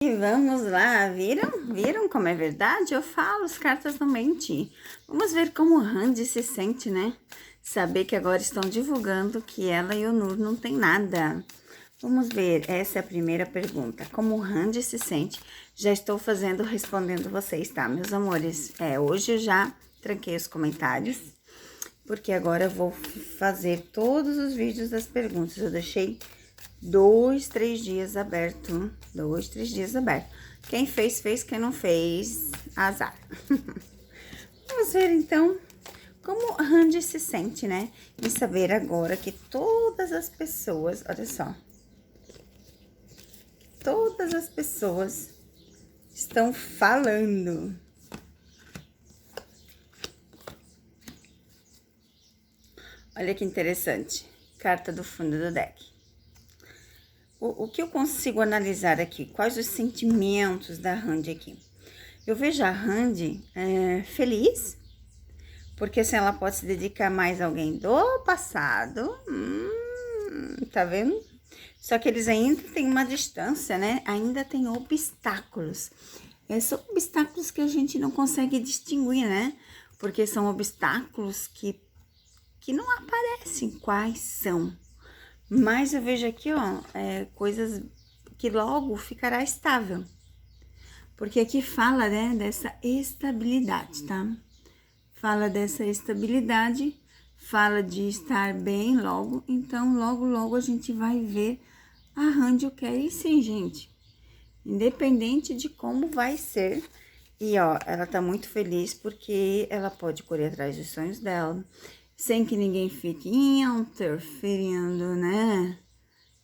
E vamos lá, viram? Viram como é verdade? Eu falo, as cartas não mentem. Vamos ver como o Randy se sente, né? Saber que agora estão divulgando que ela e o Nur não tem nada. Vamos ver, essa é a primeira pergunta. Como o Randy se sente? Já estou respondendo vocês, tá, meus amores? Hoje eu já tranquei os comentários, porque agora eu vou fazer todos os vídeos das perguntas. Eu deixei 2, 3 dias aberto. 2, 3 dias aberto. Quem fez, fez. Quem não fez, azar. Vamos ver, então, como a Randy se sente, né? Em saber agora que todas as pessoas... Olha só. Todas as pessoas estão falando. Olha que interessante. Carta do fundo do deck. O que eu consigo analisar aqui? Quais os sentimentos da Randy aqui? Eu vejo a Randy feliz, porque assim ela pode se dedicar mais a alguém do passado. Tá vendo? Só que eles ainda têm uma distância, né? Ainda tem obstáculos. São obstáculos que a gente não consegue distinguir, né? Porque são obstáculos que não aparecem quais são. Mas eu vejo aqui, ó, coisas que logo ficará estável. Porque aqui fala, né, dessa estabilidade, tá? Fala dessa estabilidade, fala de estar bem logo. Então, logo a gente vai ver a Randy O'Carey, sim, gente. Independente de como vai ser. E, ó, ela tá muito feliz porque ela pode correr atrás dos sonhos dela, sem que ninguém fique interferindo, né?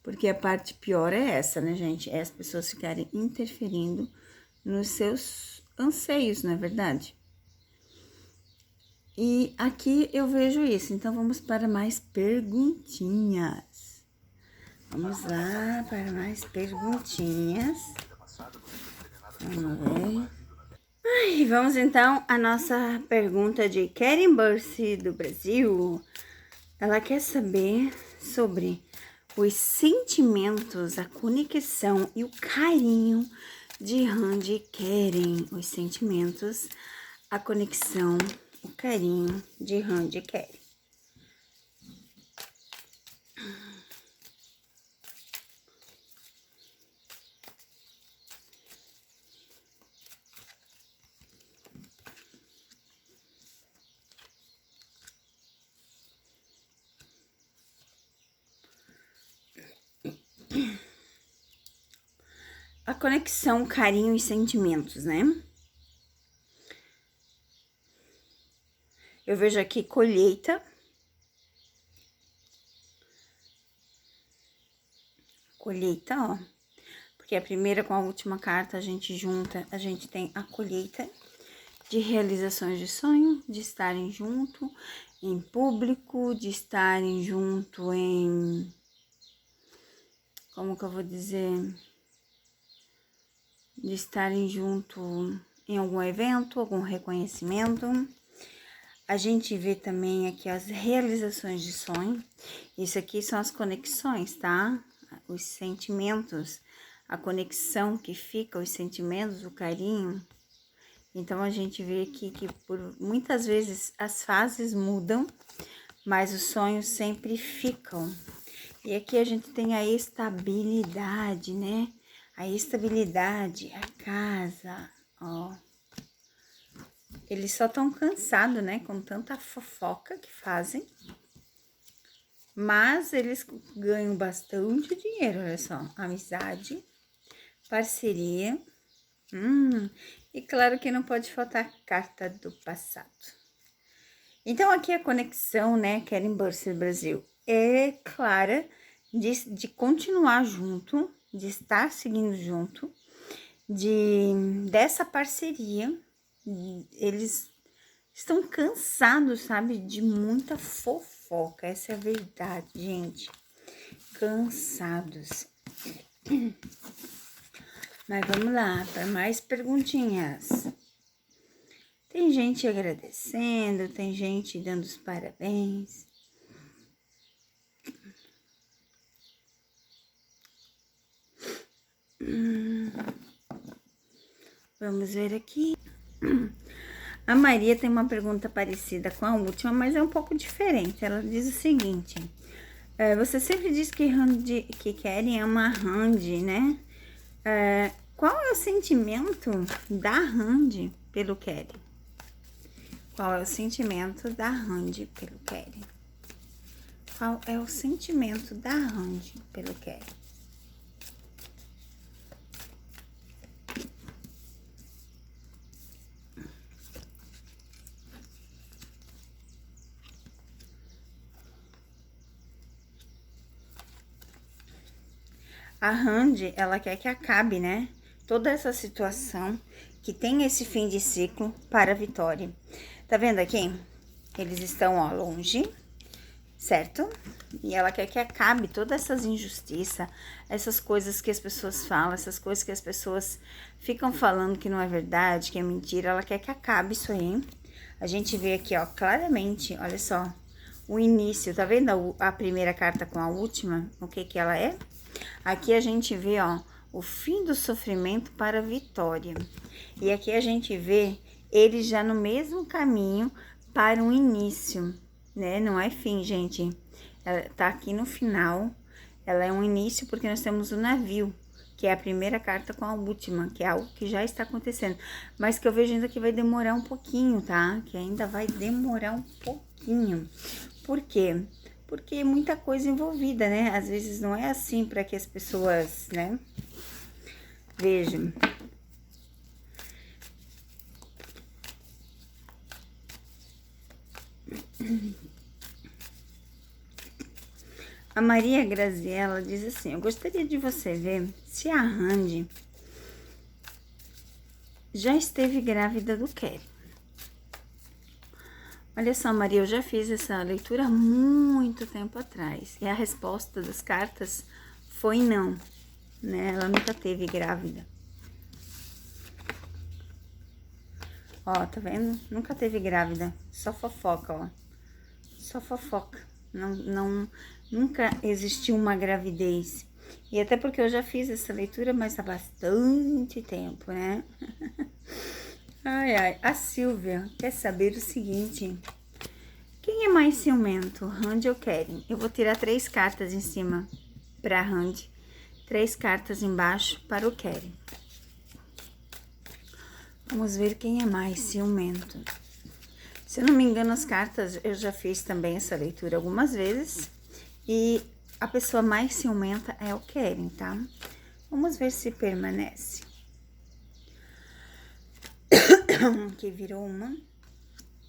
Porque a parte pior é essa, né, gente? É as pessoas ficarem interferindo nos seus anseios, não é verdade? E aqui eu vejo isso. Então, vamos para mais perguntinhas. Vamos lá para mais perguntinhas. Vamos ver. E vamos então à nossa pergunta de Karen Bursi, do Brasil. Ela quer saber sobre os sentimentos, a conexão e o carinho de Randy Karen. Os sentimentos, a conexão, o carinho de Randy Karen. A conexão, carinho e sentimentos, né? Eu vejo aqui colheita. Colheita, ó. Porque a primeira com a última carta a gente junta, a gente tem a colheita de realizações de sonho, de estarem junto em público, de estarem junto em... Como que eu vou dizer? De estarem junto em algum evento, algum reconhecimento. A gente vê também aqui as realizações de sonho. Isso aqui são as conexões, tá? Os sentimentos, a conexão que fica, os sentimentos, o carinho. Então, a gente vê aqui que por muitas vezes as fases mudam, mas os sonhos sempre ficam. E aqui a gente tem a estabilidade, né? A estabilidade, a casa, ó. Eles só estão cansados, né? Com tanta fofoca que fazem. Mas eles ganham bastante dinheiro, olha só. Amizade, parceria. E claro que não pode faltar carta do passado. Então, aqui a conexão, né, Karen Bursi Brasil, é clara de continuar junto, de estar seguindo junto, dessa parceria. Eles estão cansados, sabe, de muita fofoca. Essa é a verdade, gente. Cansados. Mas vamos lá, para mais perguntinhas. Tem gente agradecendo, tem gente dando os parabéns. Vamos ver aqui. A Maria tem uma pergunta parecida com a última, mas é um pouco diferente. Ela diz o seguinte: você sempre diz que Keren é uma Randy, né? Qual é o sentimento da Randy pelo Keren? Qual é o sentimento da Randy pelo Keren? Qual é o sentimento da Randy pelo Keren? A Randy, ela quer que acabe, né? Toda essa situação, que tem esse fim de ciclo para a Vitória. Tá vendo aqui? Eles estão, ó, longe, certo? E ela quer que acabe todas essas injustiças, essas coisas que as pessoas falam, essas coisas que as pessoas ficam falando que não é verdade, que é mentira. Ela quer que acabe isso aí. A gente vê aqui, ó, claramente, olha só, o início. Tá vendo a primeira carta com a última? O que que ela é? Aqui a gente vê, ó, o fim do sofrimento para a vitória. E aqui a gente vê ele já no mesmo caminho para um início, né? Não é fim, gente. Ela tá aqui no final. Ela é um início porque nós temos o navio, que é a primeira carta com a última, que é algo que já está acontecendo. Mas que eu vejo ainda que vai demorar um pouquinho, tá? Que ainda vai demorar um pouquinho. Por quê? Porque muita coisa envolvida, né? Às vezes não é assim para que as pessoas, né, vejam. A Maria Graziella diz assim: eu gostaria de você ver se a Randy já esteve grávida do Keren. Olha só, Maria, eu já fiz essa leitura há muito tempo atrás. E a resposta das cartas foi não, né? Ela nunca teve grávida. Ó, tá vendo? Nunca teve grávida. Só fofoca, ó. Só fofoca. Nunca existiu uma gravidez. E até porque eu já fiz essa leitura, mas há bastante tempo, né? Ai, ai. A Silvia quer saber o seguinte: quem é mais ciumento, Randy ou Keren? Eu vou tirar 3 cartas em cima para Randy, 3 cartas embaixo para o Keren. Vamos ver quem é mais ciumento. Se eu não me engano, as cartas, eu já fiz também essa leitura algumas vezes. E a pessoa mais ciumenta é o Keren, tá? Vamos ver se permanece. Aqui virou uma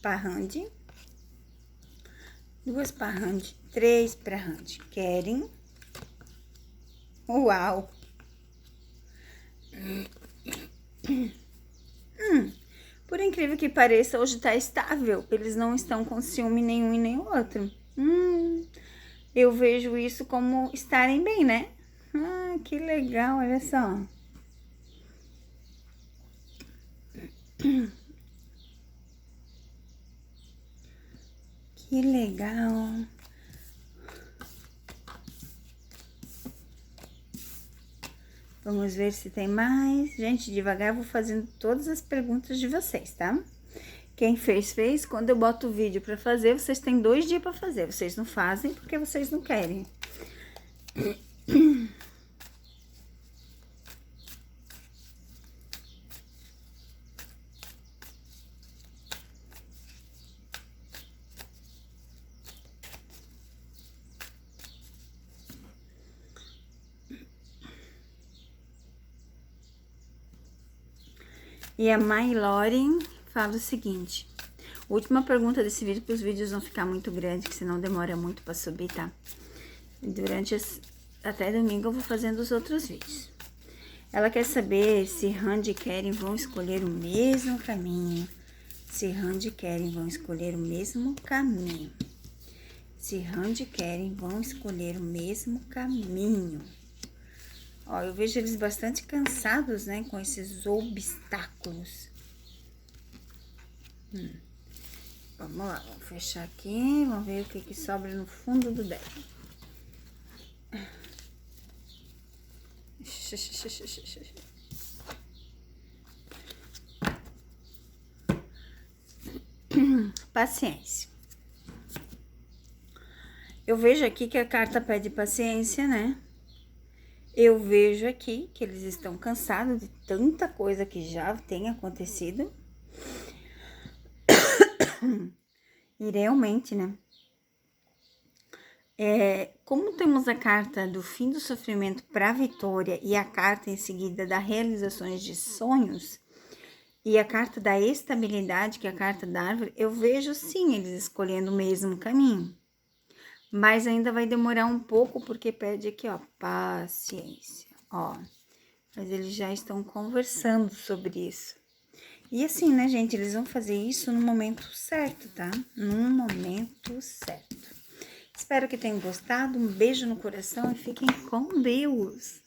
para Randy. 2 para Randy, 3 para Randy. Keren. Uau! Por incrível que pareça, hoje tá estável. Eles não estão com ciúme nenhum e nem o outro. Eu vejo isso como estarem bem, né? Ah, que legal, olha só. Que legal. Vamos ver se tem mais. Gente, devagar eu vou fazendo todas as perguntas de vocês, tá? Quem fez, fez. Quando eu boto o vídeo pra fazer, vocês têm 2 dias pra fazer. Vocês não fazem porque vocês não querem. E a Loren fala o seguinte: última pergunta desse vídeo, para os vídeos não ficar muito grandes, que senão demora muito para subir, tá? Até domingo eu vou fazendo os outros vídeos. Ela quer saber se Randy e Keren vão escolher o mesmo caminho. Se Randy e Keren vão escolher o mesmo caminho. Se Randy e Keren vão escolher o mesmo caminho. Ó, eu vejo eles bastante cansados, né, com esses obstáculos. Vamos lá, vamos fechar aqui, vamos ver o que sobra no fundo do deck. paciência. Eu vejo aqui que a carta pede paciência, né? Eu vejo aqui que eles estão cansados de tanta coisa que já tem acontecido. E realmente, né? Como temos a carta do fim do sofrimento para a vitória e a carta em seguida da realizações de sonhos e a carta da estabilidade, que é a carta da árvore, eu vejo sim eles escolhendo o mesmo caminho. Mas ainda vai demorar um pouco porque pede aqui, ó, paciência, ó. Mas eles já estão conversando sobre isso. E assim, né, gente, eles vão fazer isso no momento certo, tá? No momento certo. Espero que tenham gostado. Um beijo no coração e fiquem com Deus.